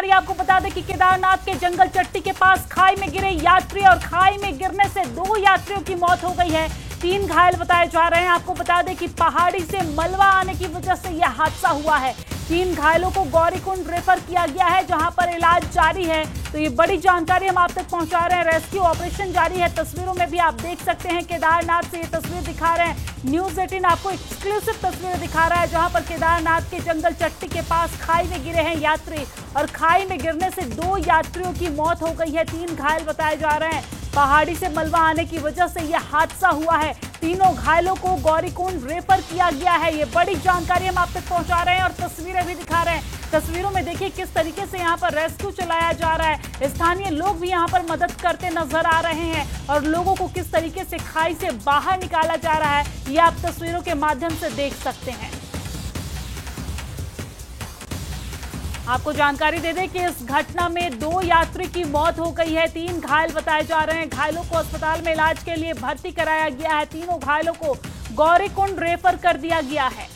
जानकारी आपको बता दें कि केदारनाथ के जंगल चट्टी के पास खाई में गिरे यात्री और खाई में गिरने से 2 यात्रियों की मौत हो गई है। 3 घायल बताए जा रहे हैं। आपको बता दें कि पहाड़ी से मलबा आने की वजह से यह हादसा हुआ है। 3 घायलों को गौरीकुंड रेफर किया गया है, जहां पर इलाज जारी है। तो ये बड़ी जानकारी हम आप तक पहुंचा रहे हैं। रेस्क्यू ऑपरेशन जारी है। तस्वीरों में भी आप देख सकते हैं, केदारनाथ से ये तस्वीर दिखा रहे हैं। न्यूज़ 18 आपको एक्सक्लूसिव तस्वीरें दिखा रहा है, जहां पर केदारनाथ के जंगल चट्टी के पास खाई में गिरे हैं यात्री और खाई में गिरने से 2 यात्रियों की मौत हो गई है। 3 घायल बताए जा रहे हैं। पहाड़ी से मलबा आने की वजह से यह हादसा हुआ है। तीनों घायलों को गौरीकुंड रेफर किया गया है। ये बड़ी जानकारी हम आप तक पहुंचा रहे हैं और तस्वीरें भी दिखा रहे हैं। तस्वीरों में देखिए किस तरीके से यहाँ पर रेस्क्यू चलाया जा रहा है। स्थानीय लोग भी यहाँ पर मदद करते नजर आ रहे हैं और लोगों को किस तरीके से खाई से बाहर निकाला जा रहा है, ये आप तस्वीरों के माध्यम से देख सकते हैं। आपको जानकारी दे दें कि इस घटना में 2 यात्री की मौत हो गई है। 3 घायल बताए जा रहे हैं। घायलों को अस्पताल में इलाज के लिए भर्ती कराया गया है। तीनों घायलों को गौरीकुंड रेफर कर दिया गया है।